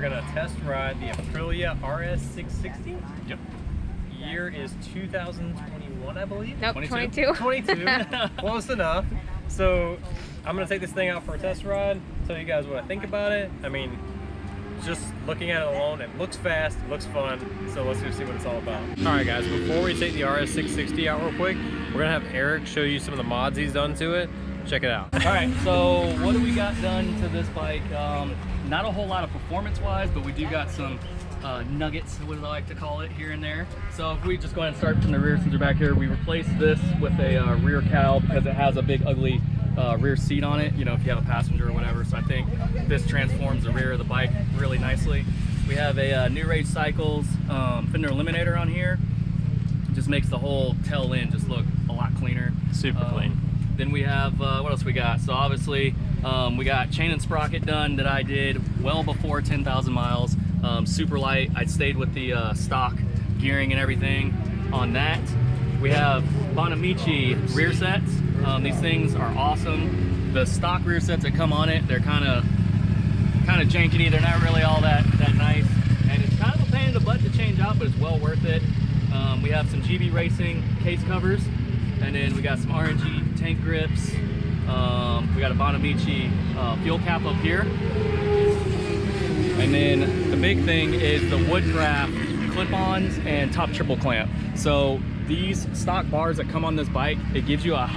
gonna test ride the Aprilia RS660. Yep. Year is 2021, I believe. Nope, 22. 22. Close enough. So I'm gonna take this thing out for a test ride. Tell you guys what I think about it. I mean, just looking at it alone, it looks fast, it looks fun. So let's go see what it's all about. All right, guys. Before we take the RS660 out real quick, we're gonna have Eric show you some of the mods he's done to it. Check it out. All right, so what do we got done to this bike? Not a whole lot of performance-wise, but we do got some nuggets, what I like to call it, here and there. So if we just go ahead and start from the rear since we're back here, we replaced this with a rear cowl because it has a big ugly rear seat on it, you know, if you have a passenger or whatever. So I think this transforms the rear of the bike really nicely. We have a New Rage Cycles fender eliminator on here. It just makes the whole tail end just look a lot cleaner. Super clean. Then we have, what else we got? So obviously, we got chain and sprocket done that I did well before 10,000 miles. Super light. I stayed with the stock gearing and everything on that. We have Bonamici rear sets. These things are awesome. The stock rear sets that come on it, they're kind of jankety. They're not really all that nice. And it's kind of a pain in the butt to change out, but it's well worth it. We have some GB Racing case covers. And then we got some RNG tank grips. We got a Bonamici fuel cap up here. And then the big thing is the Woodcraft clip-ons and top triple clamp. So these stock bars that come on this bike, it gives you a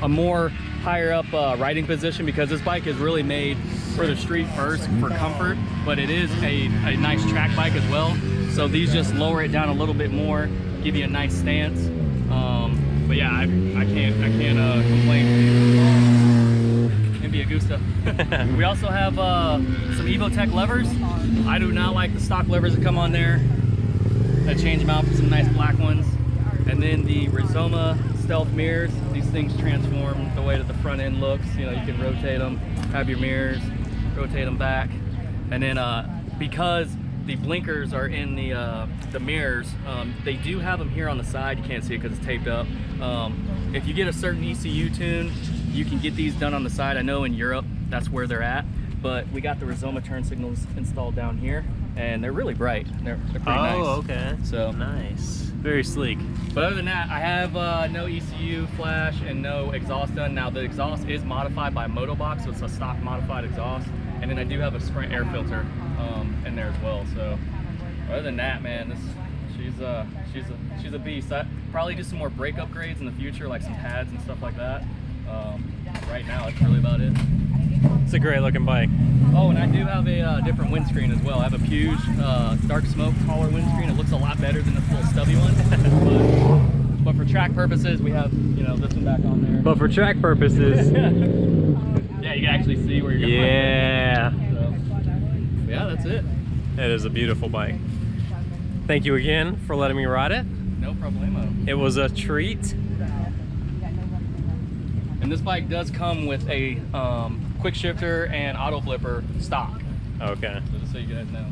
more higher up riding position because this bike is really made for the street first for comfort, but it is a nice track bike as well. So these just lower it down a little bit more, give you a nice stance. But yeah, I can't complain. Maybe Augusta. We also have some Evotech levers. I do not like the stock levers that come on there. I change them out for some nice black ones. And then the Rizoma stealth mirrors. These things transform the way that the front end looks. You know, you can rotate them, have your mirrors, rotate them back. And then because the blinkers are in the mirrors, they do have them here on the side. You can't see it because it's taped up. If you get a certain ECU tune, you can get these done on the side. I know in Europe that's where they're at, but we got the Rizoma turn signals installed down here, and they're really bright. They're pretty nice. Oh, okay. So nice. Very sleek. But other than that, I have no ECU flash and no exhaust done. Now the exhaust is modified by Motobox, so it's a stock modified exhaust. And then I do have a Sprint air filter in there as well. So other than that, man, she's a beast. I probably do some more brake upgrades in the future, like some pads and stuff like that. Right now, that's really about it. It's a great looking bike. Oh, and I do have a different windscreen as well. I have a Puge dark smoke taller windscreen. It looks a lot better than this little stubby one. But for track purposes, we have, you know, this one back on there. But for track purposes, yeah, you can actually see where you're going. Yeah. So, yeah, that's it. It is a beautiful bike. Thank you again for letting me ride it. No problemo. It was a treat. And this bike does come with a quick shifter and auto flipper stock. Okay. So just so you guys know.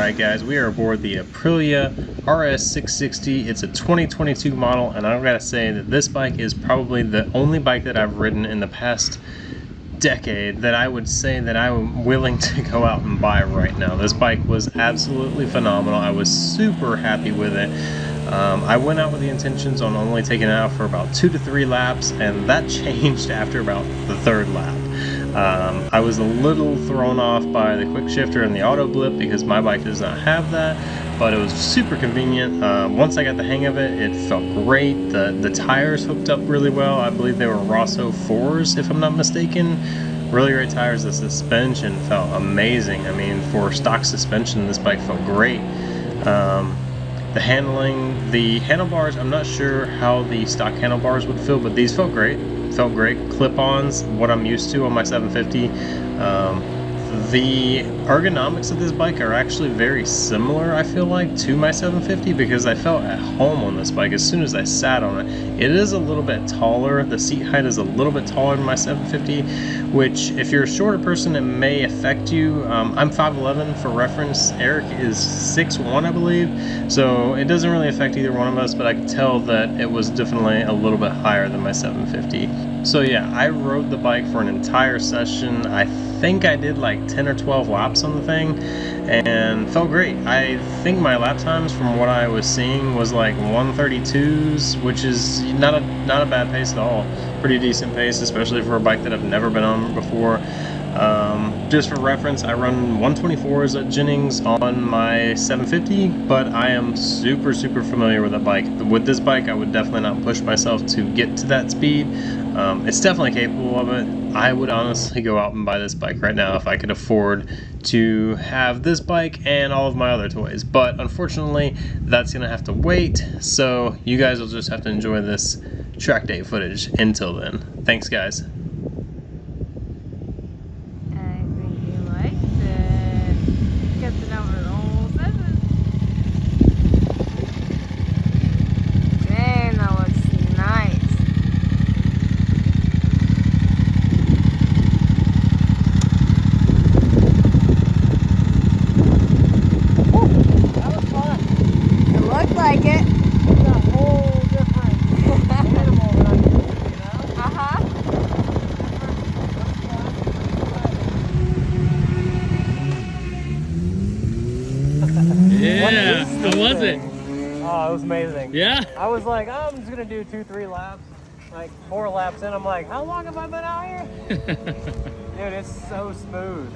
Alright guys, we are aboard the Aprilia RS660. It's a 2022 model, and I've got to say that this bike is probably the only bike that I've ridden in the past decade that I would say that I'm willing to go out and buy right now. This bike was absolutely phenomenal. I was super happy with it. I went out with the intentions on only taking it out for about 2 to 3 laps, and that changed after about the 3rd lap. I was a little thrown off by the quick shifter and the auto blip because my bike does not have that, but it was super convenient. Once I got the hang of it, it felt great. The tires hooked up really well. I believe they were Rosso 4s if I'm not mistaken. Really great tires. The suspension felt amazing. I mean, for stock suspension, this bike felt great. The handling, the handlebars, I'm not sure how the stock handlebars would feel, but these felt great. Felt great. Clip-ons, what I'm used to on my 750. The ergonomics of this bike are actually very similar, I feel like, to my 750 because I felt at home on this bike as soon as I sat on it. It is a little bit taller. The seat height is a little bit taller than my 750, which if you're a shorter person, it may affect you. I'm 5'11", for reference. Eric is 6'1", I believe, so it doesn't really affect either one of us, but I could tell that it was definitely a little bit higher than my 750. So yeah, I rode the bike for an entire session. I think I did like 10 or 12 laps on the thing and felt great. I think my lap times from what I was seeing was like 132s, which is not a bad pace at all. Pretty decent pace, especially for a bike that I've never been on before. Just for reference, I run 124s at Jennings on my 750, but I am super familiar with that bike. With this bike, I would definitely not push myself to get to that speed. It's definitely capable of it. I would honestly go out and buy this bike right now if I could afford to have this bike and all of my other toys, but unfortunately that's gonna have to wait, so you guys will just have to enjoy this track day footage until then. Thanks guys. Like it. It's a whole different animal than I'm used to, you know? Yeah, how was it? Oh, it was amazing. Yeah? I was like, I'm just gonna do 2-3 laps. Like 4 laps in, I'm like, how long have I been out here? Dude, it's so smooth.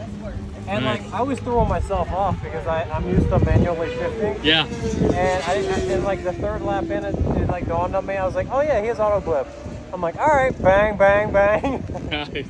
And nice. like, I was throwing myself off because I'm used to manually shifting. Yeah. And like the 3rd lap in, it like dawned on me. I was like, oh yeah, he has auto blip. I'm like, all right, bang, bang, bang. Nice.